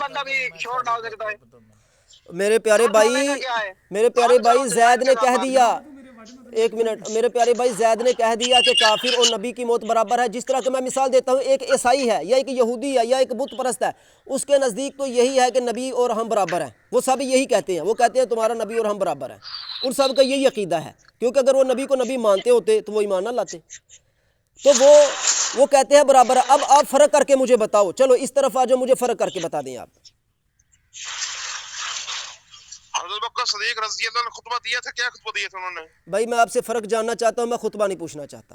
بندہ بھی شور ڈال سکتا ہے. میرے پیارے بھائی زید نے کہہ دیا، ایک منٹ، میرے پیارے بھائی زید نے کہہ دیا کہ کافر اور نبی کی موت برابر ہے. جس طرح کہ میں مثال دیتا ہوں، ایک عیسائی ہے یا ایک یہودی ہے یا ایک بت پرست ہے، اس کے نزدیک تو یہی ہے کہ نبی اور ہم برابر ہیں. وہ سب یہی کہتے ہیں، وہ کہتے ہیں تمہارا نبی اور ہم برابر ہیں. ان سب کا یہی عقیدہ ہے، کیونکہ اگر وہ نبی کو نبی مانتے ہوتے تو وہ ایمان نہ لاتے. تو وہ کہتے ہیں برابر ہے. اب آپ فرق کر کے مجھے بتاؤ، چلو اس طرف آ جاؤ، مجھے فرق کر کے بتا دیں آپ. حضرت بکر صدیق رضی اللہ عنہ خطبہ دیا تھا، کیا خطبہ دیا تھا انہوں نے؟ بھائی میں آپ سے فرق جاننا چاہتا ہوں، میں خطبہ نہیں پوچھنا چاہتا.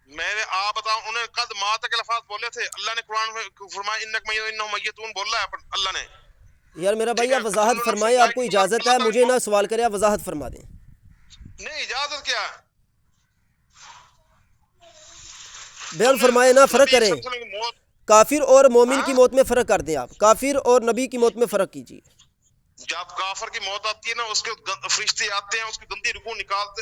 میں نے آپ بتاؤں، انہوں نے قد مات کے لفظ بولے تھے. اللہ نے قرآن میں فرمایا انک میت انہم میتون بولا ہے اللہ نے. یار میرا بھائی آپ وضاحت فرمائیں، آپ کو اجازت ہے، مجھے نہ سوال کرے، آپ وضاحت فرما دیں. نہیں اجازت کیا، بیان فرمائے نا، فرق کریں. کافر اور مومن کی موت میں فرق کر دیں آپ، کافر اور نبی کی موت میں فرق کیجیے. جب کافر کی موت آتی ہے نا، اس کے فرشتے آتے ہیں، اس کی گندی روح نکالتے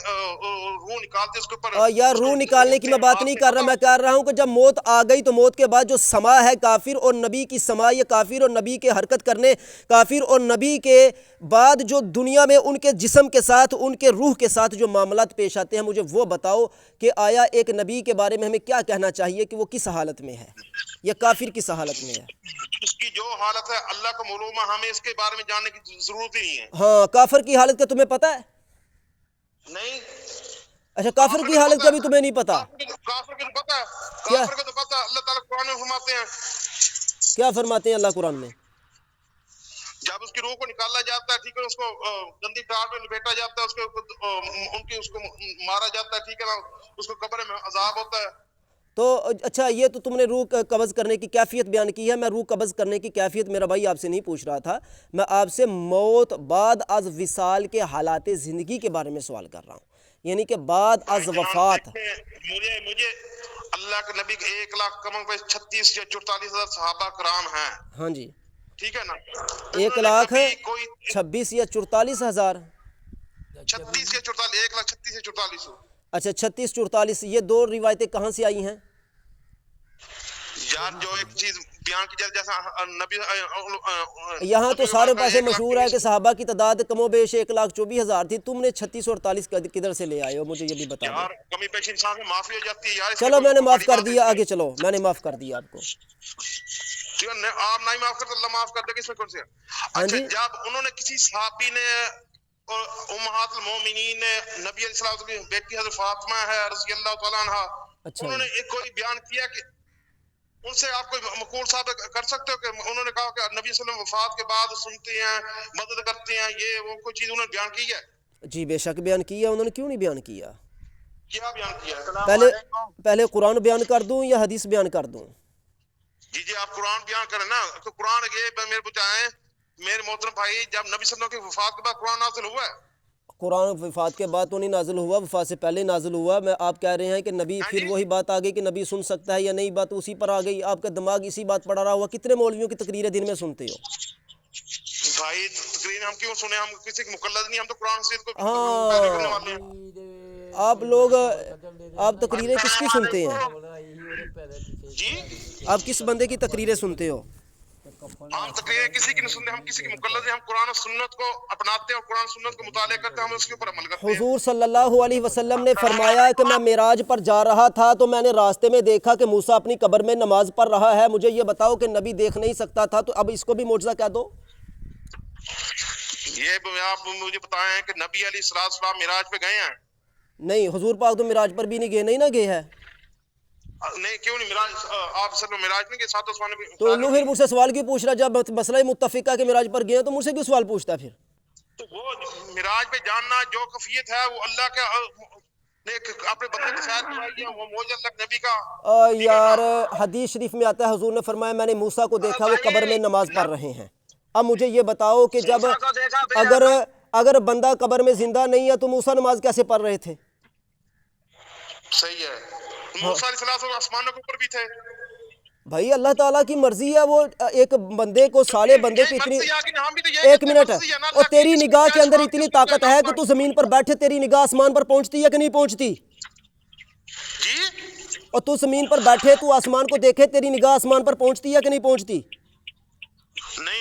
اس کے اوپر. یار روح نکالنے کی میں بات نہیں کر رہا، میں کہہ رہا ہوں کہ جب موت آ گئی تو موت کے بعد جو سما ہے کافر اور نبی کی سما، یہ کافر اور نبی کے حرکت کرنے، کافر اور نبی کے بعد جو دنیا میں ان کے جسم کے ساتھ، ان کے روح کے ساتھ جو معاملات پیش آتے ہیں، مجھے وہ بتاؤ کہ آیا ایک نبی کے بارے میں ہمیں کیا کہنا چاہیے کہ وہ کس حالت میں ہے یا کافر کس حالت میں ہے. اس کی جو حالت ہے اللہ کو معلوم ہے، ہمیں اس کے بارے میں جاننے کی ضرورت ہی نہیں ہے. ہاں، کافر کی حالت کا تمہیں پتہ ہے؟ نہیں. اچھا، کافر کی حالت کا بھی تمہیں نہیں پتا؟ کافر کو تو پتا ہے، کیا کافر کو تو پتا ہے. اللہ تعالیٰ قرآن میں فرماتے ہیں، کیا فرماتے ہیں اللہ قرآن میں؟ جب اس کی روح کو نکالا جاتا ہے، ٹھیک ہے، اس کو گندی ٹار میں لپیٹا جاتا ہے، اس کو مارا جاتا ہے، ٹھیک ہے نا، اس کو قبر میں عذاب ہوتا ہے. تو اچھا، یہ تو تم نے روح قبض کرنے کی کیفیت بیان کی ہے. میں روح قبض کرنے کی کیفیت میرا بھائی آپ سے نہیں پوچھ رہا تھا، میں آپ سے موت بعد از وصال کے حالات زندگی کے بارے میں سوال کر رہا ہوں، یعنی کہ بعد از وفات. مجھے اللہ کے نبی 1,00,000 کم پہ 36 یا 44 ہزار صحابہ کرام ہیں. ہاں جی، ٹھیک ہے نا. 1,26,000 یا 44,000؟ 36 یا 44، 1,36,000 یا 44. اچھا، 36 44. یہ دو روایتیں کہاں سے آئی ہیں؟ یار جو ایک چیز بیان کی جائے، جیسا نبی یہاں تو سارے پاسے مشہور ہے کہ صحابہ کی تعداد کم و بیش 1,24,000 تھی. تم نے 36 اور 48 کدھر سے لے آئے ہو؟ مجھے یہ بھی بتا دو. یار کمی پیش انسان سے معافی ہو جاتی ہے یار. چلو میں نے معاف کر دیا، آگے چلو، میں نے معاف کر دیا آپ کو. آپ نہیں معاف کرتے، اللہ معاف کر دے گا. اس میں کون سے؟ اچھا، جب انہوں نے کسی صحابی نے امہات المومنین نے نبی علیہ السلام کی بیٹی حضرت فاطمہ ہے رضی اللہ تعالیٰ عنہ، انہوں نے ایک کوئی بیان کیا کہ ان سے آپ کوئی مقول ثابت کر سکتے ہو کہ انہوں نے کہا کہ نبی صلی اللہ علیہ وسلم وفات کے بعد سنتے ہیں، مدد کرتے ہیں، یہ وہ کوئی چیز انہوں نے بیان کی ہے؟ جی بے شک بیان کیا. انہوں نے کیوں نہیں بیان کیا؟ کیا بیان کیا ہے؟ پہلے قرآن بیان کر دوں یا حدیث بیان کر دوں؟ جی آپ قرآن بیان کریں نا. تو قرآن یہ میرے بتائیں میرے محترم بھائی، جب نبی صلی اللہ علیہ وسلم کی وفات کے بعد قرآن نازل ہوا ہے؟ قرآن وفات کے بعد تو نہیں نازل ہوا، وفات سے پہلے نازل ہوا. میں آپ کہہ رہے ہیں کہ نبی، پھر وہی بات آ گئی کہ نبی سن سکتا ہے یا نہیں، بات اسی پر آ گئی. آپ کا دماغ اسی بات پڑا رہا ہوا. کتنے مولویوں کی تقریریں دن میں سنتے ہو بھائی؟ تقریر ہم کیوں سنیں؟ ہم کسی کے مقلد نہیں، ہم تو قرآن سے کو پیروی کرنے ہاں، والے ہیں. آپ لوگ، آپ تقریریں کس کی سنتے ہیں؟ جی آپ کس بندے کی تقریریں سنتے ہو؟ ہم تقریر کسی کی نہیں سنتے، ہم کسی کے مقلد ہیں. ہم قرآن و سنت کو اپناتے ہیں اور قرآن سنت کو مطالعہ کرتے ہیں، ہم اس کے اوپر عمل کرتے ہیں. حضور صلی اللہ علیہ وسلم نے فرمایا کہ میں معراج پر جا رہا تھا تو میں نے راستے میں دیکھا کہ موسیٰ اپنی قبر میں نماز پڑھ رہا ہے. مجھے یہ بتاؤ کہ نبی دیکھ نہیں سکتا تھا، تو اب اس کو بھی معجزہ کہہ دو. یہ آپ مجھے بتائیں کہ نبی علیہ السلام معراج پہ گئے ہیں؟ نہیں، حضور پاک تو معراج پر بھی نہیں گئے. نہیں نہ گئے ہے. نہیں کیوں نہیں؟ معراج آپ صلی اللہ معراج میں گئے، ساتھ عثمان بھی. تو انہوں پھر مجھ سے سوال کیوں پوچھ رہا؟ جب مسئلہ متفقہ کے معراج پر گئے تو مجھ سے کیوں سوال پوچھتا پھر؟ تو وہ معراج پہ جاننا جو کفیت ہے وہ اللہ کے اپنے بندے کے ساتھ ہے، وہ معجزہ اللہ نبی کا. یار حدیث شریف میں آتا ہے، حضور نے فرمایا میں نے موسیٰ کو دیکھا وہ قبر میں نماز پڑھ رہے ہیں. اب مجھے یہ بتاؤ کہ جب اگر بندہ قبر میں زندہ نہیں ہے تو موسیٰ نماز کیسے پڑھ رہے تھے؟ صحیح ہے. موسیٰ علیہ السلام آسمانوں کے اوپر بھی تھے. بھائی اللہ تعالیٰ کی مرضی ہے، وہ ایک بندے کو سالے بندے پہ اتنی، ایک منٹ، اور تیری نگاہ کے اندر اتنی طاقت ہے کہ تو زمین پر بیٹھے تیری نگاہ آسمان پر پہنچتی ہے کہ نہیں پہنچتی؟ اور تو زمین پر بیٹھے تو آسمان کو دیکھے تیری نگاہ آسمان پر پہنچتی ہے کہ نہیں پہنچتی؟ نہیں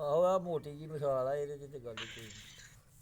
ਆਹੋ ਆ ਮੋਟੀ ਜੀ ਮਿਸਾਲ ਆ ਇਹਦੇ ਤੇ ਗੱਲ ਕੋਈ।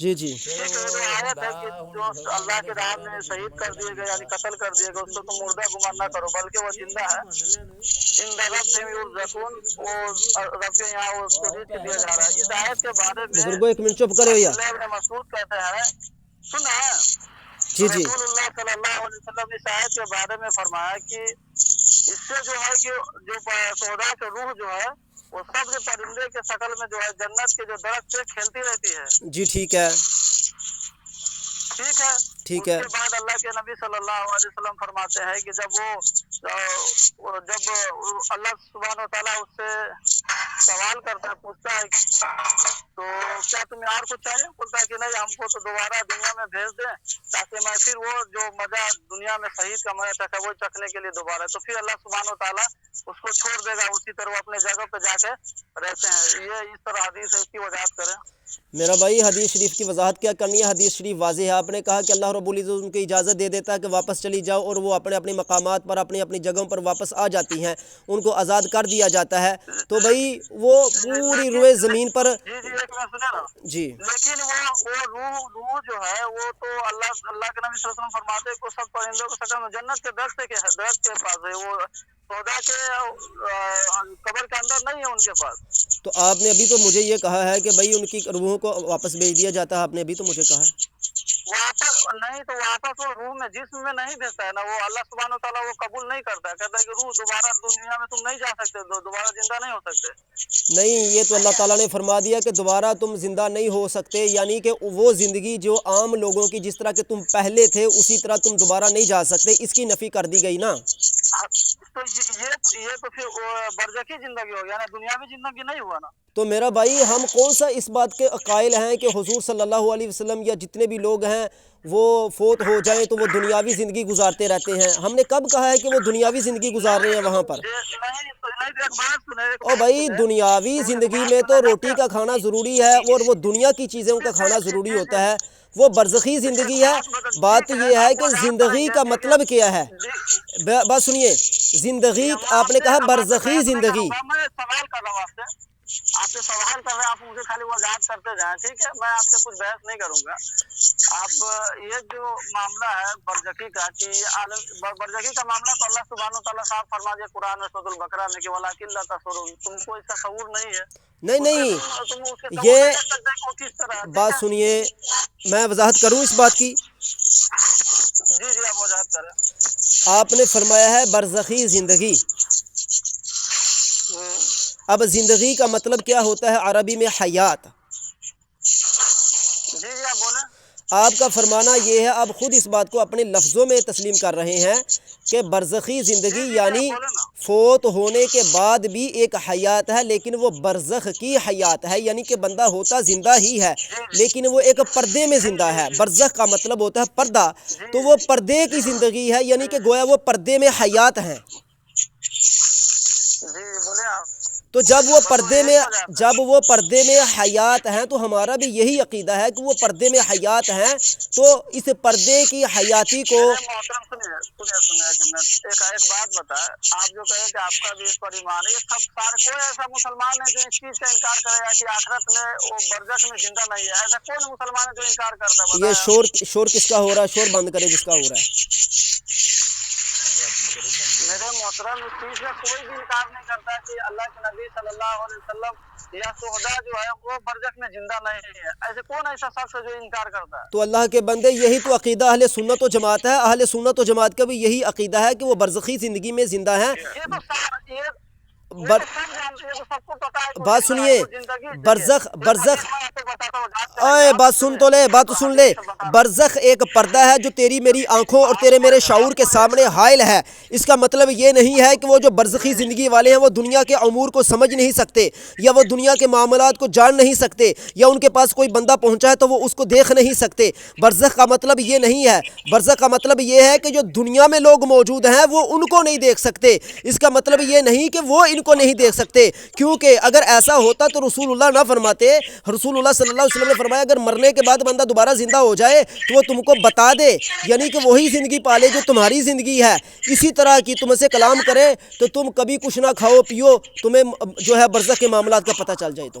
جی جی ٹھیک ہے، جو آیت ہے کہ جو اللہ کے راہ میں شہید کر دیے گئے یعنی قتل کر دیے گئے اس کو تم مردہ گمان نہ کرو بلکہ وہ زندہ ہے، ان رب سے یرزقون، وہ رب کے یہاں وہ اس کو رزق دیا جا رہا ہے۔ اس آیت کے بارے میں بزرگوں ایک منٹ چپ کرے بھیا. عبداللہ ابن مسعود کہتے ہیں، سننا ہے جی جی رسول اللہ صلی اللہ علیہ وسلم نے اس آیت کے بارے میں فرمایا کہ اس سے جو ہے کہ جو سودا کے روح جو ہے وہ سب جو پرندے کے شکل میں جو ہے جنت کے جو درخت سے کھیلتی رہتی ہے، جی ٹھیک ہے ٹھیک ہے۔ ٹھیک اس ہے کے بعد اللہ کے نبی صلی اللہ علیہ وسلم فرماتے ہیں کہ جب اللہ سبحانہ و تعالیٰ اس سے سوال کرتا ہے، پوچھتا ہے تو کیا تمہیں اور کچھ چاہیے؟ بولتا ہے کہ نہیں، ہم کو تو دوبارہ دنیا میں بھیج دیں تاکہ میں پھر وہ جو مزہ دنیا میں شہید کا مزہ چکھا وہ چکھنے کے لیے دوبارہ، تو پھر اللہ سبحانہ و تعالیٰ اس کو چھوڑ دے گا، اسی طرح وہ اپنے جگہ پہ جا کے رہتے ہیں۔ یہ اس طرح حدیث ہے، اس کی وضاحت کریں۔ میرا بھائی حدیث شریف کی وضاحت کیا کرنی ہے، حدیث شریف واضح ہے. آپ نے کہا کہ اللہ رب العزت ان کو اجازت دے دیتا ہے کہ واپس چلی جاؤ، اور وہ اپنے اپنے مقامات پر اپنی اپنی جگہوں پر واپس آ جاتی ہیں، ان کو آزاد کر دیا جاتا ہے. تو بھائی وہ پوری روئے زمین پر جی ایک منٹ سنیں نا، جی لیکن وہ روح جو ہے وہ تو اللہ کے نبی صلی اللہ علیہ وسلم فرماتے ہیں کہ سب پرندوں کو شکل میں جنت کے درخت کے پاس ہے، وہ سودا کے قبر کے اندر نہیں ہے ان کے پاس۔ تو آپ نے ابھی تو مجھے یہ کہا ہے کہ بھائی ان کی روحوں کو واپس بھیج دیا جاتا ہے، آپ نے ابھی تو مجھے کہا ہے واپس نہیں، تو واپس وہ روح میں جسم میں نہیں بھیجتا ہے نا، وہ اللہ سبحانہ و تعالیٰ وہ قبول نہیں کرتا ہے، کہتا ہے کہ روح دوبارہ دنیا میں تم نہیں جا سکتے، دوبارہ زندہ نہیں ہو سکتے۔ نہیں. یہ تو اللہ تعالیٰ نے فرما دیا کہ دوبارہ تم زندہ نہیں ہو سکتے، یعنی کہ وہ زندگی جو عام لوگوں کی جس طرح کہ تم پہلے تھے اسی طرح تم دوبارہ نہیں جا سکتے، اس کی نفی کر دی گئی نا۔ تو یہ تو پھر برزخی زندگی ہو گیا نا، دنیاوی زندگی نہیں ہوا نا۔ تو میرا بھائی ہم کون سا اس بات کے قائل ہیں کہ حضور صلی اللہ علیہ وسلم یا جتنے بھی لوگ ہیں وہ فوت ہو جائیں تو وہ دنیاوی زندگی گزارتے رہتے ہیں؟ ہم نے کب کہا ہے کہ وہ دنیاوی زندگی گزار رہے ہیں وہاں پر؟ او بھائی دنیاوی زندگی میں تو روٹی کا کھانا ضروری ہے اور وہ دنیا کی چیزوں کا کھانا ضروری ہوتا ہے، وہ برزخی زندگی ہے۔ بات یہ ہے کہ زندگی کا مطلب کیا ہے، بات سنیے، زندگی آپ نے کہا برزخی زندگی۔ میں سوال کر رہا ہوں آپ سے سوال کر رہے ہیں، آپ مجھے خالی وضاحت کرتے جائیں، ٹھیک ہے؟ میں آپ سے کچھ بحث نہیں کروں گا۔ آپ یہ جو معاملہ ہے برزخی کا، کہ برزخی کا معاملہ تو اللہ سبحانہ و تعالیٰ صاحب فرما دیا قرآن میں سورۃ البقرہ میں کہ وَلَٰكِن لَا تَشْعُرُونَ، تم کو اس کا شعور نہیں ہے۔ نہیں یہ بات سنیے، میں وضاحت کروں اس بات کی۔ جی آپ وضاحت کریں۔ آپ نے فرمایا ہے برزخی زندگی، اب زندگی کا مطلب کیا ہوتا ہے عربی میں؟ حیات۔ جی آپ بولیں۔ آپ کا فرمانا یہ ہے، آپ خود اس بات کو اپنے لفظوں میں تسلیم کر رہے ہیں کہ برزخی زندگی یعنی فوت ہونے کے بعد بھی ایک حیات ہے، لیکن وہ برزخ کی حیات ہے، یعنی کہ بندہ ہوتا زندہ ہی ہے لیکن وہ ایک پردے میں زندہ ہے۔ برزخ کا مطلب ہوتا ہے پردہ، تو وہ پردے کی زندگی ہے، یعنی کہ گویا وہ پردے میں حیات ہیں۔ جی بولیں آپ۔ تو جب وہ پردے میں حیات ہیں تو ہمارا بھی یہی عقیدہ ہے کہ وہ پردے میں حیات ہیں، تو اس پردے کی حیاتی کو ایک بات بتائے، آپ جو کہیں کہ آپ کا بھی اس پر ایمان ہے، یہ سب کوئی ایسا مسلمان ہے جو اس چیز کا انکار کرے گا کہ آخرت میں وہ برزخ میں زندہ نہیں ہے؟ ایسا کون مسلمان ہے جو انکار کرتا ہے؟ یہ شور کس کا ہو رہا ہے؟ شور بند کرے جس کا ہو رہا ہے۔ میرے محترم، اس چیز میں کوئی بھی انکار نہیں کرتا کہ اللہ کے نبی صلی اللہ علیہ وسلم یا شہداء جو ہے وہ برزخ میں زندہ نہیں ہے۔ ایسے کون ایسا شخص ہے جو انکار کرتا ہے؟ تو اللہ کے بندے، یہی تو عقیدہ اہل سنت و جماعت ہے۔ اہل سنت و جماعت کا بھی یہی عقیدہ ہے کہ وہ برزخی زندگی میں زندہ ہیں۔ بات سنیے، برزخ بات سن تو لے، بات سن لے۔ برزخ ایک پردہ ہے جو تیری میری آنکھوں اور تیرے میرے شعور کے سامنے حائل ہے۔ اس کا مطلب یہ نہیں ہے کہ وہ جو برزخی زندگی والے ہیں وہ دنیا کے امور کو سمجھ نہیں سکتے، یا وہ دنیا کے معاملات کو جان نہیں سکتے، یا ان کے پاس کوئی بندہ پہنچا ہے تو وہ اس کو دیکھ نہیں سکتے۔ برزخ کا مطلب یہ نہیں ہے۔ برزخ کا مطلب یہ ہے کہ جو دنیا میں لوگ موجود ہیں وہ ان کو نہیں دیکھ سکتے۔ اس کا مطلب یہ نہیں کہ وہ ان کو نہیں دیکھ سکتے، کیونکہ اگر ایسا ہوتا تو رسول اللہ نہ فرماتے۔ رسول اللہ صلی اللہ علیہ وسلم نے فرمایا اگر مرنے کے بعد بندہ دوبارہ زندہ ہو جائے تو وہ تم کو بتا دے، یعنی کہ وہی زندگی پالے جو تمہاری زندگی ہے، اسی طرح کی تم سے کلام کرے تو تم کبھی کچھ نہ کھاؤ پیو، تمہیں جو ہے برزخ کے معاملات کا پتہ چل جائے تو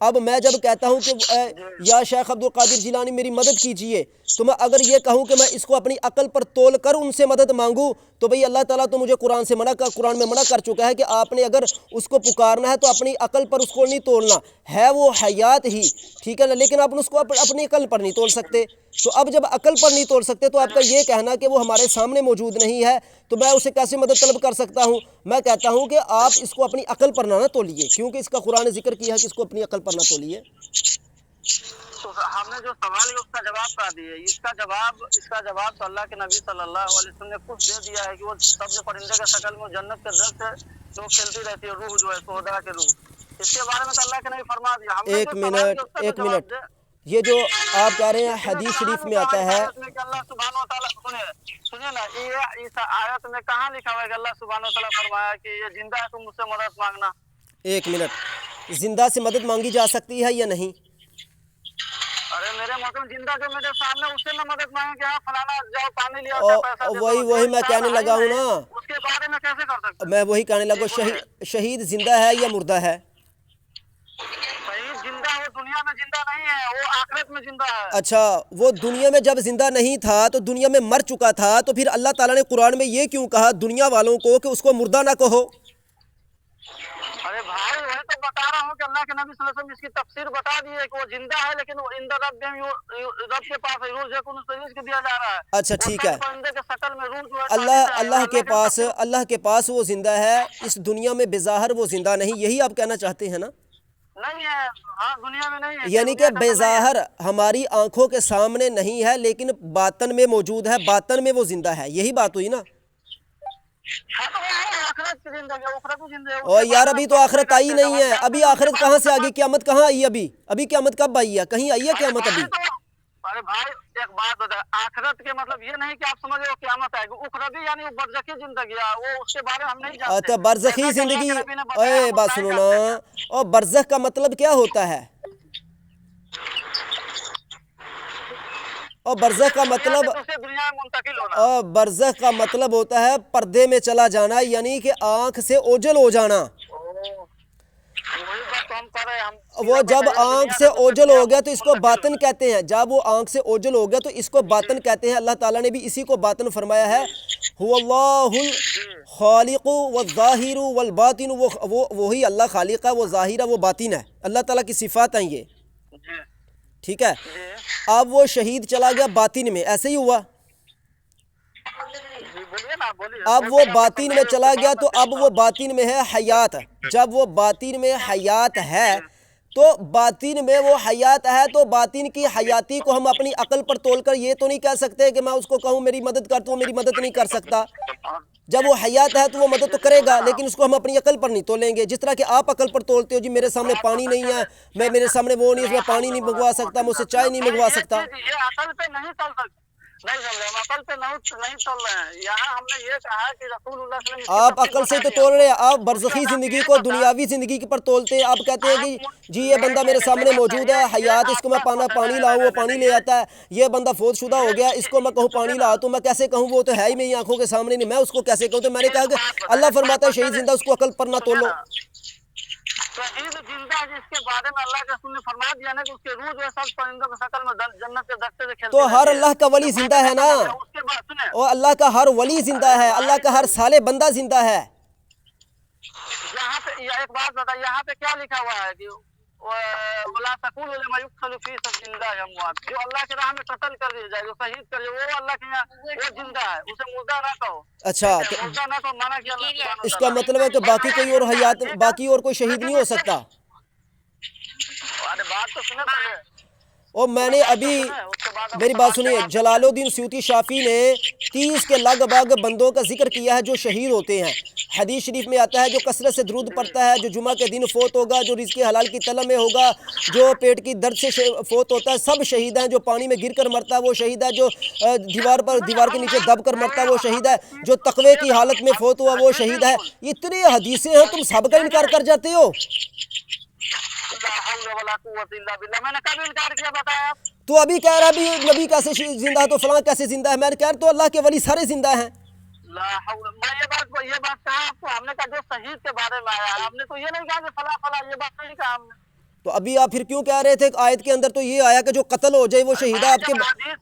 اب میں جب کہتا ہوں کہ یا شیخ عبد القادر جیلانی میری مدد کیجئے، تو میں اگر یہ کہوں کہ میں اس کو اپنی عقل پر تول کر ان سے مدد مانگوں، تو بھئی اللہ تعالیٰ تو مجھے قرآن میں منع کر چکا ہے کہ آپ نے اگر اس کو پکارنا ہے تو اپنی عقل پر اس کو نہیں تولنا ہے، وہ حیات ہی، ٹھیک ہے نا، لیکن آپ اس کو اپنی عقل پر نہیں تول سکتے۔ تو اب جب عقل پر نہیں تول سکتے تو آپ کا یہ کہنا کہ وہ ہمارے سامنے موجود نہیں ہے تو میں اسے کیسے مدد طلب کر سکتا ہوں؟ میں کہتا ہوں کہ آپ اس کو اپنی عقل پر نہ تولیے، کیونکہ اس کا قرآن نے ذکر کیا ہے کہ اس کو اپنی عقل پر نہ تولیے۔ تو ہم نے جو سوال ہے اس کا جواب کر دیا، اس کا جواب تو اللہ کے نبی صلی اللہ علیہ وسلم نے خود دے دیا ہے کہ وہ سب جو پرندے کا شکل میں جنت کے در سے جو کھیلتی رہتی ہے روح جو ہے سودا کے روح، اس کے بارے میں تو اللہ کے نبی فرما دیا۔ ہم نے ایک منٹ یہ جو آپ کہہ رہے ہیں حدیث شریف میں آتا ہے، اللہ سبحانہ و تعالیٰ سنیے نا، یہ اس آیت میں کہاں لکھا ہوا ہے کہ اللہ سبحانہ و تعالیٰ فرمایا کہ یہ زندہ ہے تم مجھ سے مدد مانگنا؟ ایک منٹ، زندہ سے مدد مانگی جا سکتی ہے یا نہیں؟ ارے میرے محترم زندہ جو میرے سامنے اس سے نہ مدد مانگے کہ ہاں فلانا جاؤ پانی لیا پیسہ دے دو، وہی میں کہنے لگا ہوں نا، اس کے بارے میں کیسے کر سکتے؟ میں وہی کہنے لگا، شہید زندہ ہے یا مردہ ہے؟ شہید زندہ ہے، دنیا میں زندہ نہیں ہے، وہ آخرت میں زندہ ہے۔ اچھا، وہ دنیا میں جب زندہ نہیں تھا تو دنیا میں مر چکا تھا، تو پھر اللہ تعالیٰ نے قرآن میں یہ کیوں کہا دنیا والوں کو کہ اس کو مردہ نہ کہو؟ ارے بھائی وہی تو بتا رہا ہوں کہ اللہ کے نبی صلی اللہ علیہ وسلم اس کی تفسیر بتا دی ہے کہ وہ زندہ ہے، لیکن وہ اندر رب کے پاس ہے، روح جیکن اس رزق دیا جا رہا ہے۔ اچھا ٹھیک ہے، پرندے کے شکل میں روح جو ہے اللہ کے پاس وہ زندہ ہے، اس دنیا میں بظاہر وہ زندہ نہیں، یہی آپ کہنا چاہتے ہیں نا؟ نہیں ہے، ہاں دنیا میں نہیں ہے، یعنی کہ بظاہر ہماری آنکھوں کے سامنے نہیں ہے لیکن باطن میں موجود ہے، باطن میں وہ زندہ ہے، یہی بات ہوئی نا؟ اور یار ابھی تو آخرت آئی نہیں ہے، ابھی آخرت کہاں سے آگئی؟ قیامت کہاں آئی؟ ابھی قیامت کب آئی ہے؟ کہیں آئی ہے قیامت ابھی؟ ارے بھائی ایک بات بتا، آخرت کے مطلب یہ نہیں کہ آپ سمجھ رہے ہو قیامت آئے گی، اخروی یعنی وہ برزخی زندگی ہے، وہ اس کے بارے میں ہم نہیں جانتے۔ اچھا برزخی زندگی، اے بات سنو نا، اور برزخ کا مطلب کیا ہوتا ہے؟ اور برزخ کا مطلب برزخ کا مطلب ہوتا ہے پردے میں چلا جانا، یعنی کہ آنکھ سے اوجھل ہو جانا۔ وہ جب آنکھ سے اوجھل ہو گیا تو اس کو باطن کہتے ہیں، جب وہ آنکھ سے اوجھل ہو گیا تو اس کو باطن کہتے ہیں۔ اللہ تعالیٰ نے بھی اسی کو باطن فرمایا ہے، هو اللہ الخالق والظاہر والباطن، وہی اللہ خالق ہے، وہ ظاہر ہے، وہ باطن ہے، اللہ تعالیٰ کی صفات ہیں یہ، ٹھیک ہے؟ اب وہ شہید چلا گیا باطن میں، ایسے ہی ہوا؟ اب وہ باطن میں چلا گیا تو اب وہ باطن میں ہے حیات، جب وہ باطن میں حیات ہے تو باطن میں وہ حیات ہے تو باطن کی حیاتی کو ہم اپنی عقل پر تول کر یہ تو نہیں کہہ سکتے کہ میں اس کو کہوں میری مدد کر تو وہ میری مدد نہیں کر سکتا۔ جب وہ حیات ہے تو وہ مدد تو کرے گا، لیکن اس کو ہم اپنی عقل پر نہیں تولیں گے، جس طرح کہ آپ عقل پر تولتے ہو، جی میرے سامنے پانی نہیں ہے، میرے سامنے وہ نہیں ہے، میں پانی نہیں منگوا سکتا، مجھ سے چائے نہیں منگوا سکتا۔ یہ عقل پہ نہیں چل سکتا، نہیں سمجھے، ہم عقل پہ نہیں چل رہے ہیں، یہاں ہم نے یہ کہا کہ رسول اللہ صلی اللہ علیہ وسلم آپ عقل سے تو تول رہے ہیں، آپ برزخی زندگی کو دنیاوی زندگی پر تولتے ہیں، آپ کہتے ہیں کہ جی یہ بندہ میرے سامنے موجود ہے حیات، اس کو میں پانی لاؤں وہ پانی لے آتا ہے، یہ بندہ فوت شدہ ہو گیا اس کو میں کہوں پانی لا تو میں کیسے کہوں، وہ تو ہے ہی میری آنکھوں کے سامنے نہیں، میں اس کو کیسے کہوں؟ تو میں نے کہا کہ اللہ فرماتا ہے شہید زندہ، اس کو عقل پر نہ تولو۔ شہید زندہ جس کے بارے میں اللہ کے رسول نے فرما دیا نا کہ اس کے روح جو ہے سب پرندوں کی شکل میں جنت کے درخت سے کھیلتے تو ہر اللہ کا ولی زندہ ہے نا، اور اللہ کا ہر ولی زندہ ہے، اللہ کا ہر صالح بندہ زندہ ہے۔ یہاں پہ ایک بات بتا، یہاں پہ کیا لکھا ہوا ہے کہ وَلَا تَقُولُوا لِمَن يُقْتَلُ فِي سَبِيلِ اللَّهِ أَمْوَاتٌ، جو اللہ کے راہ میں قتل کر دیا جائے، جو شہید کر دیا، وہ اللہ کے یہاں وہ زندہ ہے، اسے مردہ نہ کہو۔ اچھا مردہ نہ کہو، مانا کہ اللہ اس کا مطلب ہے کہ باقی کوئی اور حیات، باقی اور کوئی شہید نہیں ہو سکتا؟ ارے بات تو سنے پہلے، اور میں نے ابھی میری بات سنیے، جلال الدین سیوطی شافی نے 30 کے لگ بھگ بندوں کا ذکر کیا ہے جو شہید ہوتے ہیں۔ حدیث شریف میں آتا ہے جو کثرت سے درود پڑھتا ہے، جو جمعہ کے دن فوت ہوگا، جو رزق حلال کی طلب میں ہوگا، جو پیٹ کی درد سے فوت ہوتا ہے، سب شہید ہیں۔ جو پانی میں گر کر مرتا ہے وہ شہید ہے، جو دیوار کے نیچے دب کر مرتا ہے وہ شہید ہے، جو تقوی کی حالت میں فوت ہوا وہ شہید ہے۔ اتنی حدیثیں ہیں، تم سب کا انکار کر جاتے ہو۔ میں نے کبھی انکار کیا بتایا؟ تو ابھی کہہ رہا بھی نبی کیسے زندہ ہے تو فلاں کیسے زندہ ہے، میں نے کہا تو اللہ کے ولی سارے زندہ ہیں۔ میں یہ بات کہا آپ کو، ہم نے کہا جو شہید کے بارے میں آیا ہے، ہم نے تو یہ نہیں کہا کہ فلاں فلاں، یہ بات نہیں کہا ہم نے۔ تو ابھی آپ پھر کیوں کہہ رہے تھے آیت کے اندر تو یہ آیا کہ جو قتل ہو جائے وہ شہید ہے؟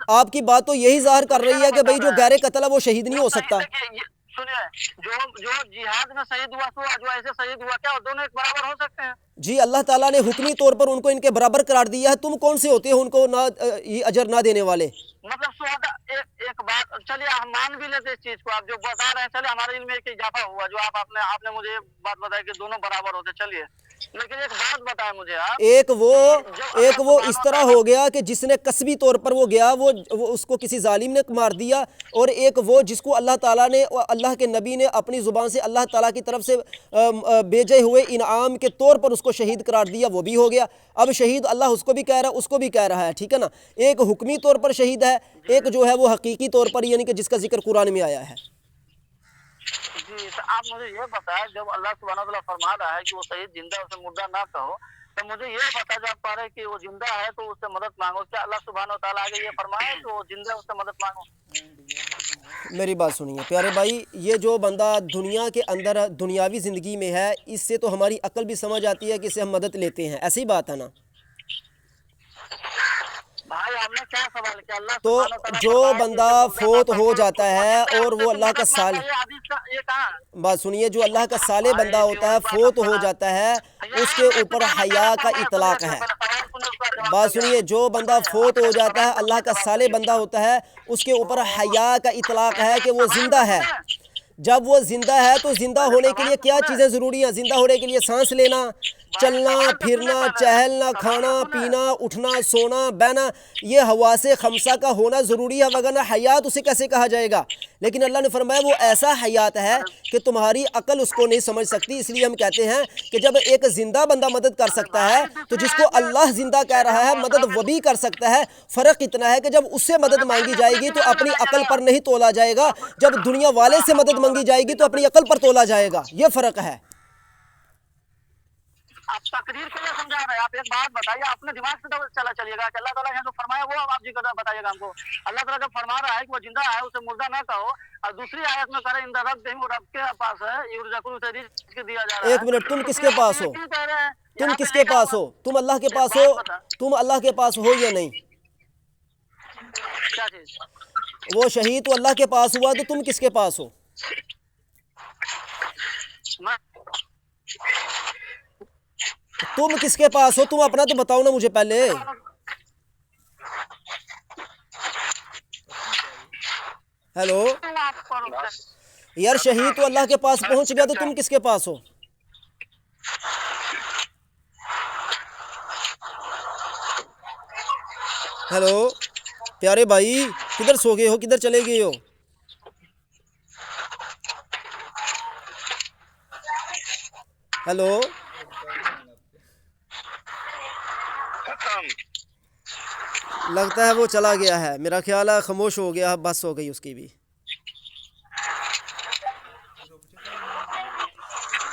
آپ کی بات تو یہی ظاہر کر رہی ہے کہ بھئی جو غیر قتل ہے وہ شہید نہیں ہو سکتا۔ سنیے، جو جہاد میں شہید ہوا تو جو ایسے شہید ہوا، کیا دونوں ایک برابر ہو سکتے ہیں؟ جی اللہ تعالیٰ نے حکمی طور پر ان کو ان کے برابر قرار دیا ہے، تم کون سے ہوتے ہیں ان کو نہ یہ اجر نہ دینے والے؟ مطلب شہداء، ایک بات چلیے ہم مان بھی لیتے اس چیز کو، آپ جو بتا رہے ہیں چلیے ہمارے علم میں ایک اضافہ ہوا جو آپ نے مجھے بات بتائی کہ دونوں برابر ہوتے، چلیے لیکن ایک بات بتائیں مجھے آپ، ایک وہ اس طرح ہو گیا کہ جس نے قصبی طور پر وہ گیا وہ اس کو کسی ظالم نے مار دیا، اور ایک وہ جس کو اللہ تعالیٰ نے اللہ کے نبی نے اپنی زبان سے اللہ تعالیٰ کی طرف سے بھیجے ہوئے انعام کے طور پر اس کو شہید قرار دیا، وہ بھی ہو گیا۔ اب شہید اللہ اس کو بھی کہہ رہا ہے، اس کو بھی کہہ رہا ہے، ٹھیک ہے نا؟ ایک حکمی طور پر شہید ہے، ایک جو ہے وہ حقیقی طور پر، یعنی کہ جس کا ذکر قرآن میں آیا ہے۔ جی تو آپ مجھے یہ بتائیں، جب اللہ سبحانہ وتعالیٰ فرما رہا ہے کہ وہ شہید زندہ اسے مردہ نہ کہو، تو مجھے یہ بتا جا پا رہے کہ وہ زندہ ہے تو اس سے مدد مانگو، کیا اللہ سبحانہ وتعالیٰ آگے یہ فرمائے کہ وہ زندہ ہے اس سے مدد مانگو؟ میری بات سنیے پیارے بھائی، یہ جو بندہ دنیا کے اندر دنیاوی زندگی میں ہے، اس سے تو ہماری عقل بھی سمجھ آتی ہے کہ اسے ہم مدد لیتے ہیں، ایسی بات ہے نا؟ بھائی آپ نے کیا سوال کیا؟ اللہ تو سبحانہ وتعالیٰ جو بندہ فوت ہو جاتا ہے اور وہ اللہ کا صالح، یہ کہاں؟ بات سنیے، جو اللہ کا صالح بندہ ہوتا ہے فوت ہو جاتا ہے، اس کے اوپر حیا کا اطلاق ہے۔ بات سنیے، جو بندہ فوت ہو جاتا ہے اللہ کا صالح بندہ ہوتا ہے، اس کے اوپر حیا کا اطلاق ہے کہ وہ زندہ ہے۔ جب وہ زندہ ہے تو زندہ ہونے کے لیے کیا چیزیں ضروری ہیں؟ زندہ ہونے کے لیے سانس لینا، چلنا پھرنا، چہلنا، کھانا پینا، اٹھنا سونا بہنا، یہ حواس خمسہ کا ہونا ضروری ہے، وگرنہ حیات اسے کیسے کہا جائے گا؟ لیکن اللہ نے فرمایا وہ ایسا حیات ہے کہ تمہاری عقل اس کو نہیں سمجھ سکتی، اس لیے ہم کہتے ہیں کہ جب ایک زندہ بندہ مدد کر سکتا ہے تو جس کو اللہ زندہ کہہ رہا ہے مدد وہ بھی کر سکتا ہے۔ فرق اتنا ہے کہ جب اس سے مدد مانگی جائے گی تو اپنی عقل پر نہیں تولا جائے گا، جب دنیا والے سے مدد مانگی جائے گی تو اپنی عقل پر تولا جائے گا، یہ فرق ہے۔ آپ تقریر کے لیے سمجھا رہے ہیں، آپ ایک بات بتائیے، اپنے دماغ سے چلا چلیے گا کہ اللہ تعالیٰ نے جو فرمایا وہ آپ جی بتائیے گا ہم کو۔ اللہ تعالیٰ جب فرما رہا ہے کہ وہ زندہ ہے اسے مردہ نہ کہو، اور دوسری آیت میں کرے اندر رب دیں، وہ رب کے پاس ہے، یرزقو اسے رزق دیا جا رہا ہے۔ ایک منٹ، تم کس کے پاس ہو؟ تم کس کے پاس ہو؟ تم اللہ کے پاس ہو؟ تم اللہ کے پاس ہو یا نہیں؟ کیا چیز؟ وہ شہید تو اللہ کے پاس ہوا تو تم کس کے پاس ہو؟ تم کس کے پاس ہو؟ تم اپنا تو بتاؤ نا مجھے پہلے۔ ہیلو یار، شہید تو اللہ کے پاس پہنچ گیا تو تم کس کے پاس ہو؟ ہیلو پیارے بھائی، کدھر سو گئے ہو؟ کدھر چلے گئے ہو؟ ہیلو لگتا ہے وہ چلا گیا ہے، میرا خیال ہے خاموش ہو گیا، بس ہو گئی اس کی بھی۔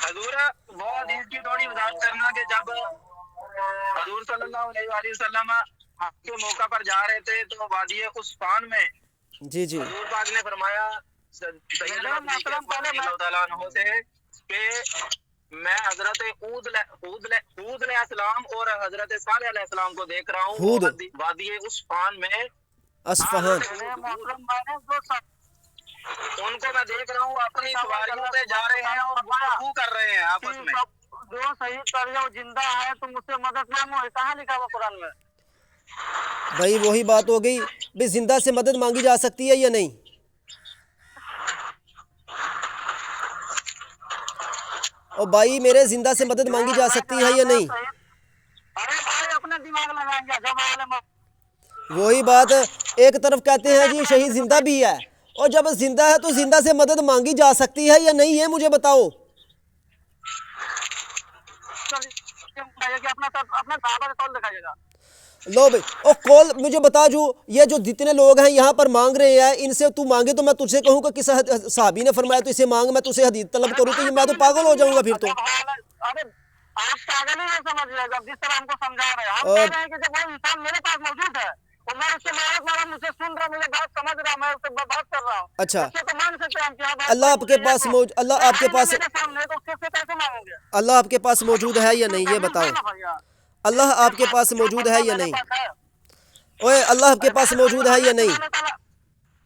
حضور وہ حدیث کی تھوڑی وضاحت کرنا کہ جب حضور صلی اللہ علیہ وسلم کے موقع پر جا رہے تھے تو وادی عثمان میں جی جی حضور پاک نے فرمایا سیدنا اللہ تعالیٰ عنہ سے کہ میں حضرت ہود علیہ السلام اور حضرت صالح علیہ السلام کو دیکھ رہا ہوں وادی عثمان میں، اصفہان، ان کو میں دیکھ رہا ہوں اپنی سواریوں پہ جا رہے ہیں اور گفتگو کر رہے ہیں آپس میں۔ جو شہید کر لیا وہ زندہ ہے تو مجھ سے مدد مانگو، کہاں لکھا ہوا قرآن میں؟ بھائی وہی بات ہو گئی، بھی زندہ سے مدد مانگی جا سکتی ہے یا نہیں؟ اور بھائی میرے زندہ سے مدد مانگی جا سکتی ہے یا نہیں؟ ارے بھائی اپنا دماغ لگائیں گے جب عالم، وہی بات، ایک طرف کہتے ہیں جی شہید زندہ بھی ہے، اور جب زندہ ہے تو زندہ سے مدد مانگی جا سکتی ہے یا نہیں ہے؟ مجھے بتاؤ۔ اپنا صحابہ کا قول دکھائیے گا۔ لو بھائی، او کول مجھے بتا جو، یہ جو جتنے لوگ ہیں یہاں پر مانگ رہے ہیں، ان سے تو مانگے تو میں تجھ سے کہوں کہ کس صحابی نے فرمایا تو اسے مانگ، میں تجھ سے حدیث طلب کروں تو میں تو پاگل ہو جاؤں گا پھر تو۔ ارے آپ پاگل ہی نہیں سمجھ رہے، جب جس طرح ہم کو سمجھا رہے ہیں، ہم کہہ رہے ہیں کہ جب وہ انسان میرے پاس موجود ہے اور میں اس سے مارا مجھے سن رہا، مجھے بات سمجھ رہا، میں اس سے بات کر رہا ہوں، اچھا اس سے تو مان سکتے ہیں ہم کیا بات، اللہ آپ کے پاس اللہ آپ کے پاس میرے سامنے تو اس سے کیسے مانگوں گے؟ اللہ آپ کے پاس موجود ہے یا نہیں یہ بتاؤ؟ اللہ آپ کے پاس موجود ہے یا نہیں؟ اوے اللہ آپ کے پاس موجود ہے یا نہیں؟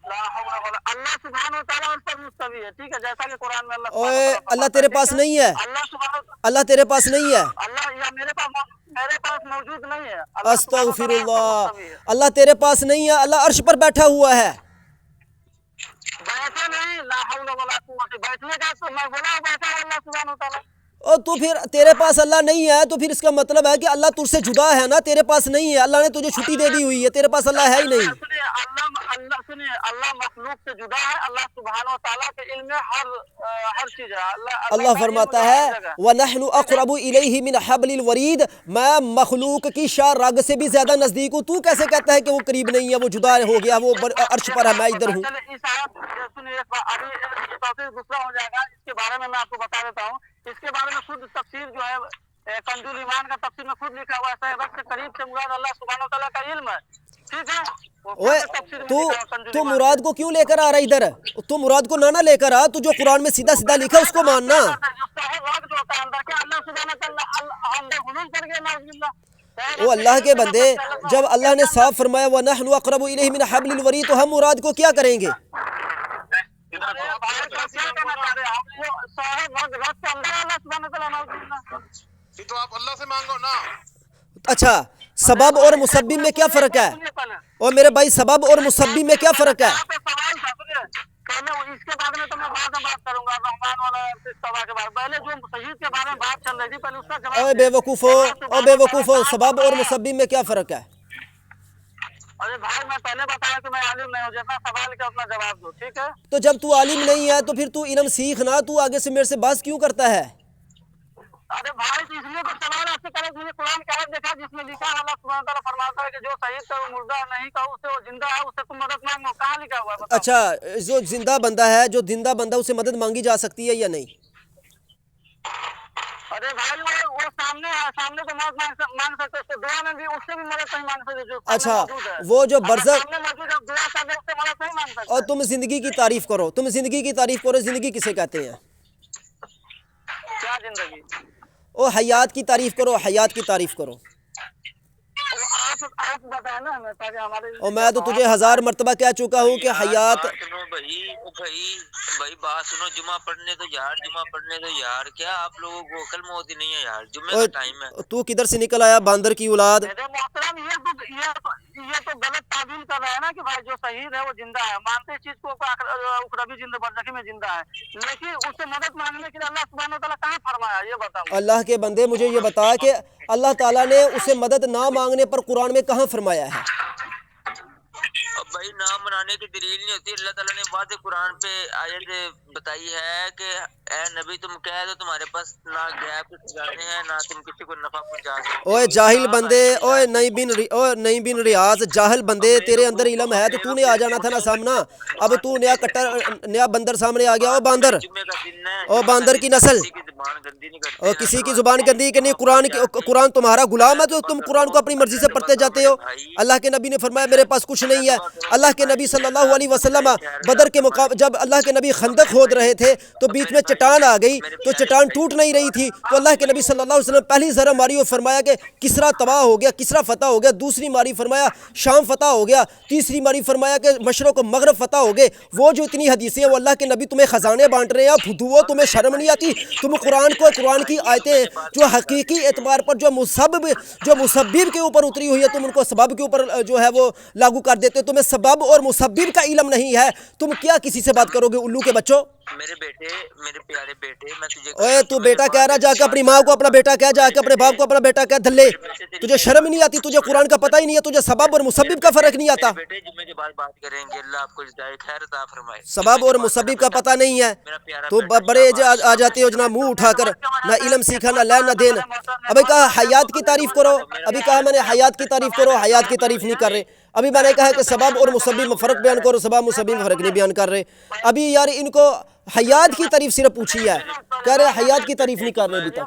اللہ سبحانہ و تعالیٰ اس پر مستوی ہے، ٹھیک ہے، جیسا کہ قرآن میں اللہ اوے اللہ تیرے پاس نہیں ہے، اللہ تیرے پاس نہیں ہے، اللہ یا میرے پاس موجود نہیں ہے، اللہ استغفر اللہ، اللہ تیرے پاس نہیں ہے، اللہ عرش پر بیٹھا ہوا ہے۔ بیٹھا نہیں، لا حول ولا قوت، بیٹھنے کا تو میں بولا بیٹھا ہے اللہ سبحانہ و تعالیٰ۔ اور تو پھر تیرے پاس اللہ نہیں ہے تو پھر اس کا مطلب ہے کہ اللہ تجھ سے جدا ہے نا، تیرے پاس نہیں ہے، اللہ نے تجھے چھٹی دے دی ہوئی ہے، تیرے پاس اللہ ہے ہی نہیں۔ سنیے اللہ مخلوق سے جدا ہے، اللہ سبحانہ و تعالیٰ کے علم میں ہر چیز ہے۔ اللہ فرماتا ہے وَنَحْنُ أَقْرَبُ إِلَيْهِ مِنْ حَبْلِ الْوَرِيدِ، میں مخلوق کی شاہ رگ سے بھی زیادہ نزدیک ہوں، تو کیسے کہتا ہے کہ وہ قریب نہیں ہے، وہ جدا ہو گیا، وہ عرش پر ہے، میں ادھر ہوں۔ سنیے ابھی توفیق دوسرا ہو جائے گا، اس کے بارے میں آپ کو بتا دیتا ہوں، اس کے بارے میں خود تفسیر جو ہے کنزُل ایمان کا تفسیر میں خود لکھا ہوا ہے، وقت سے قریب سے مراد اللہ سبحانہ و تعالیٰ کا علم ہے، ٹھیک ہے۔ تو مراد کو کیوں لے کر آ رہا ادھر؟ تو مراد کو نہ لے کر آ، تو جو قرآن میں سیدھا سیدھا لکھا اس کو ماننا۔ او اللہ کے بندے، جب اللہ نے صاف فرمایا وَنَحْنُ أَقْرَبُ إِلَيْهِ مِنْ حَبْلِ الْوَرِيدِ، تو ہم مراد کو کیا کریں گے؟ تو آپ اللہ سے مانگو نا۔ اچھا، سبب اور مسبب میں کیا فرق ہے؟ اور میرے بھائی سبب اور مسبب میں کیا فرق ہے؟ اس کے بارے میں تو میں بعد میں بات کروں گا، رحمان والا استوا کے بارے میں، پہلے جو شہید کے بارے میں بات چل رہی تھی پہلے اس کا جواب۔ اے بے وقوفو، سبب اور مسبب میں کیا فرق ہے؟ ارے بھائی میں پہلے بتایا کہ میں عالم نہیں ہوں، جیسا سوال کا اپنا جواب دو، ٹھیک ہے۔ تو جب تو عالم نہیں ہے تو پھر تو علم سیکھ نا، تو آگے سے میرے سے بحث کیوں کرتا ہے؟ ارے بھائی تو اس لیے تو سوال آپ سے کرے، میں نے قرآن کا آیت دیکھا جس میں لکھا ہے اللہ سبحانہ تعالیٰ فرماتا ہے کہ جو شہید کا وہ مردہ نہیں کہو اس سے وہ زندہ ہے، اس سے تم مدد مانگو، کہاں لکھا ہوا ہے بتاؤ؟ اچھا، جو زندہ بندہ ہے، جو زندہ بندہ اسے مدد مانگی جا سکتی ہے یا نہیں؟ ارے بھائی وہ سامنے ہے، سامنے تو مدد مانگ سکتے، اس سے دعا میں بھی اس سے بھی مدد نہیں مانگ سکتے، جو اچھا، موجود ہے وہ جو برزخ، سامنے موجود ہے، دعا کر دے اس سے مدد نہیں مانگ سکتے۔ اور تم زندگی کی تعریف کرو، تم زندگی کی تعریف کرو، زندگی کسے کہتے ہیں؟ کیا زندگی؟ او حیات کی تعریف کرو، حیات کی تعریف کرو۔ آپ بتائیں نا ہمیں تاکہ ہمارے، اور میں تو تجھے 1000 مرتبہ کہہ چکا ہوں کہ حیات، سنو بھائی بات سنو، جمعہ پڑھنے تو یار کیا آپ لوگوں کو عقل میں ہوتی نہیں ہے یار، جمعے کا ٹائم ہے۔ تو کدھر سے نکل آیا باندر کی اولاد؟ میرے محترم یہ تو غلط تعبیر کر رہا ہے نا کہ بھائی جو شہید ہے وہ زندہ ہے، مانتے اس چیز کو اخروی زندہ برزخی میں زندہ ہے، لیکن اس سے مدد مانگنے کے لیے اللہ سبحانہ و تعالیٰ کہاں فرمایا یہ بتاؤ؟ اللہ کے بندے مجھے یہ بتا کہ اللہ تعالیٰ نے اسے مدد نہ مانگنے پر قرآن میں کہاں فرمایا ہے؟ اب بھائی نام منانے کی دلیل نہیں ہوتی، اللہ تعالیٰ نے واضح قرآن پہ آیت بتائی ہے کہ اے نبی تم کہہ دو تمہارے پاس نہ غیب کے خزانے ہیں نہ تم کسی کو نفع پہنچا سکتے۔ اوے جاہل بندے، اوے نہیں بن ریاض، جاہل بندے، تیرے اندر علم ہے تو تو نے آ جانا تھا نا سامنا، اب تو نیا بندر سامنے آ گیا۔ او باندر، او باندر کی نسل، اور کسی کی زبان گندی کہ نہیں، قرآن تمہارا غلام ہے جو تم قرآن کو اپنی مرضی سے پڑھتے جاتے ہو۔ اللہ کے نبی نے فرمایا میرے پاس کچھ نہیں ہے۔ اللہ کے نبی صلی اللہ علیہ وسلم بدر کے مقام جب اللہ کے نبی خندق کھود رہے تھے تو بیچ میں چٹان آ گئی، تو چٹان ٹوٹ نہیں رہی تھی، تو اللہ کے نبی صلی اللہ علیہ وسلم پہلی ضرب ماری اور فرمایا کہ کسرا تباہ ہو گیا، کسرا فتح ہو گیا، دوسری ماری فرمایا شام فتح ہو گیا، تیسری ماری فرمایا کہ مشرق و مغرب فتح ہو گئے۔ وہ جو اتنی حدیثیں ہیں وہ اللہ کے نبی تمہیں خزانے بانٹ رہے ہیں، پھدوؤ تمہیں شرم نہیں آتی؟ تم قرآن کی آیتیں جو حقیقی اعتبار پر جو مسبب کے اوپر اتری ہوئی ہے تم ان کو سبب کے اوپر جو ہے وہ لاگو کر دیتے ہو۔ تمہیں سبب اور مسبب کا علم نہیں ہے، تم کیا کسی سے بات کرو گے الو کے بچوں؟ میرے پیارے بیٹے میں تجھے اوے تو بیٹا کہہ رہا، جا کے اپنی ماں کو اپنا بیٹا کہہ، جا کے اپنے باپ کو اپنا بیٹا کہہ، دھلے تجھے شرم نہیں آتی؟ تجھے قرآن کا پتہ ہی نہیں ہے، تجھے سبب اور مسبب کا فرق نہیں آتا؟ بیٹے جمعے کے بعد بات کریں گے، اللہ آپ کو ہدایت خیر عطا فرمائے۔ سبب اور مسبب کا پتہ نہیں ہے تو بڑے آ جاتے ہو جناب منہ اٹھا کر، نہ علم سیکھا نہ لین نہ دین۔ ابھی کہا حیات کی تعریف کرو، ابھی کہا میں نے حیات کی تعریف کرو، حیات کی تعریف نہیں کر رہے۔ ابھی میں نے کہا کہ سبب اور مسبب میں فرق بیان کرو، سبب مسبب میں فرق نہیں بیان کر رہے۔ ابھی یار ان کو حیات کی تعریف صرف پوچھی ہے، کہہ رہے حیات کی تعریف نہیں کر رہے ابھی تک۔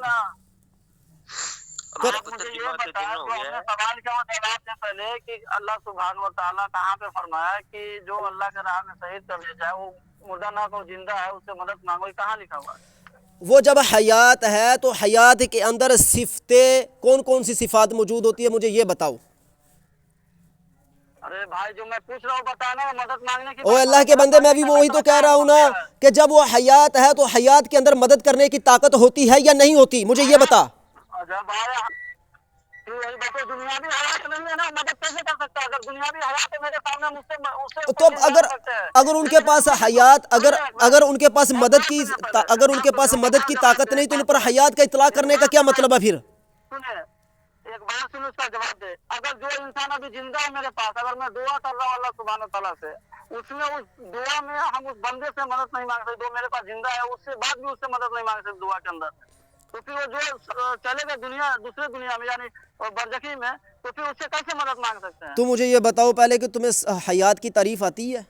مجھے یہ بتایا جو ہم نے سوال کیا وہ جواب سے پہلے کہ اللہ سبحانہ و تعالیٰ کہاں پہ فرمایا کہ جو اللہ کے راہ میں شہید کر دیا جائے وہ مردہ نہ کو زندہ ہے، اس سے مدد مانگو، کہاں لکھا ہوا ہے؟ وہ جب حیات ہے تو حیات کے اندر صفتیں کون کون سی صفات موجود ہوتی ہے مجھے یہ بتاؤ. ارے بھائی جو میں پوچھ رہا ہوں بتانا مدد مانگنے کی. او اللہ کے بندے میں بھی وہی تو کہہ رہا ہوں نا کہ جب وہ حیات ہے تو حیات کے اندر مدد کرنے کی طاقت ہوتی ہے یا نہیں ہوتی مجھے یہ بتا. دنیا بھی حیات نہیں ہے نا مدد کیسے کر سکتا ہے؟ اگر دنیا بھی حیات ہے میرے سامنے مجھ سے تو اگر ان کے پاس حیات اگر ان کے پاس مدد کی طاقت نہیں تو ان پر حیات کا اطلاق کرنے کا کیا مطلب ہے پھر؟ ایک بات سن اس کا جواب دے. اگر جو انسان ابھی زندہ ہے میرے پاس اگر میں دعا کر رہا ہوں اللہ سبحانہ تعالیٰ سے اس میں اس دعا میں ہم اس بندے سے مدد نہیں مانگ سکتے جو میرے پاس زندہ ہے اس سے بعد بھی اس سے مدد نہیں مانگ سکتے دعا کے اندر. تو پھر وہ جو چلے گئے دوسرے دنیا میں یعنی برزخی میں تو پھر اس سے کیسے مدد مانگ سکتے ہیں؟ تو مجھے یہ بتاؤ پہلے کہ تمہیں حیات کی تعریف آتی ہے؟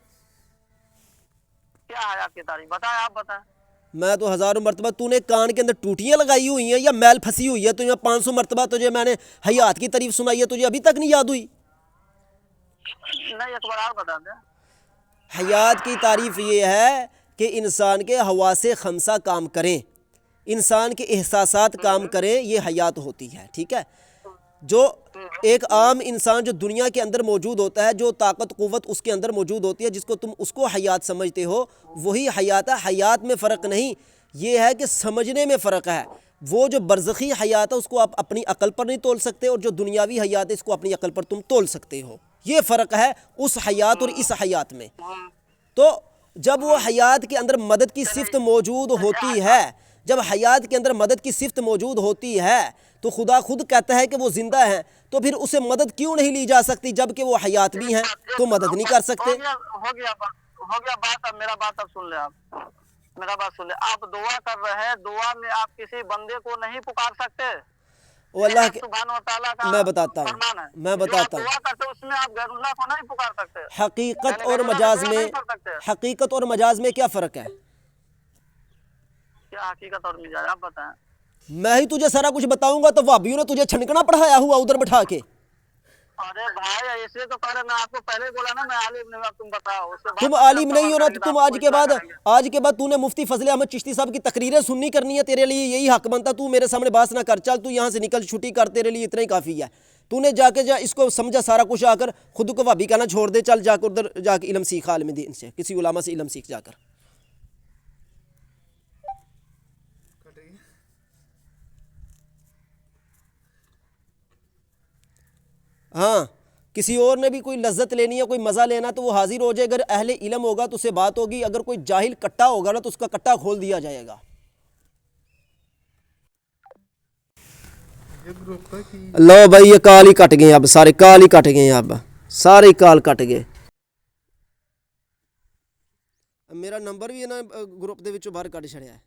کیا حیات کی تعریف بتائیں آپ بتائیں. میں تو ہزاروں مرتبہ تو نے کان کے اندر ٹوٹیاں لگائی ہوئی ہیں یا میل پھنسی ہوئی ہے تجھے 500 مرتبہ تجھے میں نے حیات کی تعریف سنائی ہے تجھے ابھی تک نہیں یاد ہوئی؟ نہیں ایک بار آپ بتا دیں. حیات کی تعریف یہ ہے کہ انسان کے حواس خمسہ کام کریں انسان کے احساسات کام کریں یہ حیات ہوتی ہے. ٹھیک ہے. جو ایک عام انسان جو دنیا کے اندر موجود ہوتا ہے جو طاقت قوت اس کے اندر موجود ہوتی ہے جس کو تم اس کو حیات سمجھتے ہو وہی حیات ہے. حیات میں فرق نہیں یہ ہے کہ سمجھنے میں فرق ہے. وہ جو برزخی حیات ہے اس کو آپ اپنی عقل پر نہیں تول سکتے اور جو دنیاوی حیات ہے اس کو اپنی عقل پر تم تول سکتے ہو. یہ فرق ہے اس حیات اور اس حیات میں. تو جب وہ حیات کے اندر مدد کی صفت موجود ہوتی ہے جب حیات کے اندر مدد کی صفت موجود ہوتی ہے تو خدا خود کہتا ہے کہ وہ زندہ ہیں تو پھر اسے مدد کیوں نہیں لی جا سکتی جب کہ وہ حیات بھی ہیں تو مدد نہیں کر سکتے. ہو گیا بات. اب میرا بات اب سن لیں آپ دعا کر رہے ہیں دعا میں آپ کسی بندے کو نہیں پکار سکتے. وہ اللہ کے سبحانہ وتعالیٰ کا میں بتاتا ہوں دعا کرتے اس میں آپ غیر اللہ کو نہیں پکار سکتے. حقیقت اور مجاز میں کیا فرق ہے؟ کیا حقیقت اور مجاز آپ بتائیں. میں ہی تجھے سارا کچھ بتاؤں گا تو وہابیوں نے تجھے چھنکنا پڑھایا ہوا ادھر بٹھا کے. ارے بھائی اس لیے تو پہلے میں آپ کو پہلے بولا نا میں عالم نہیں تم بتاؤ. تم عالم نہیں ہو نا تو تم آج کے بعد تو نے مفتی فضل احمد چشتی صاحب کی تقریریں سننی کرنی ہے. تیرے لیے یہی حق بنتا تو میرے سامنے بات نہ کر. چل تو یہاں سے نکل چھٹی کر تیرے لیے اتنا ہی کافی ہے. تو نے جا کے اس کو سمجھا سارا کچھ آ کر خود کو وہابی کہنا چھوڑ دے. چل جا کر ادھر جا کے علم سیکھ عالم دین سے کسی علماء سے علم سیکھ جا کر. ہاں کسی اور نے بھی کوئی لذت لینی ہے کوئی مزہ لینا تو وہ حاضر ہو جائے. اگر اہل علم ہوگا تو اسے بات ہوگی. اگر کوئی جاہل کٹا ہوگا نا تو اس کا کٹا کھول دیا جائے گا. لو بھائی یہ کال ہی کٹ گئے اب سارے کال ہی کٹ گئے اب سارے کال کٹ گئے. میرا نمبر بھی ہے نا گروپ دے وچوں باہر کٹ چھڑیا ہے.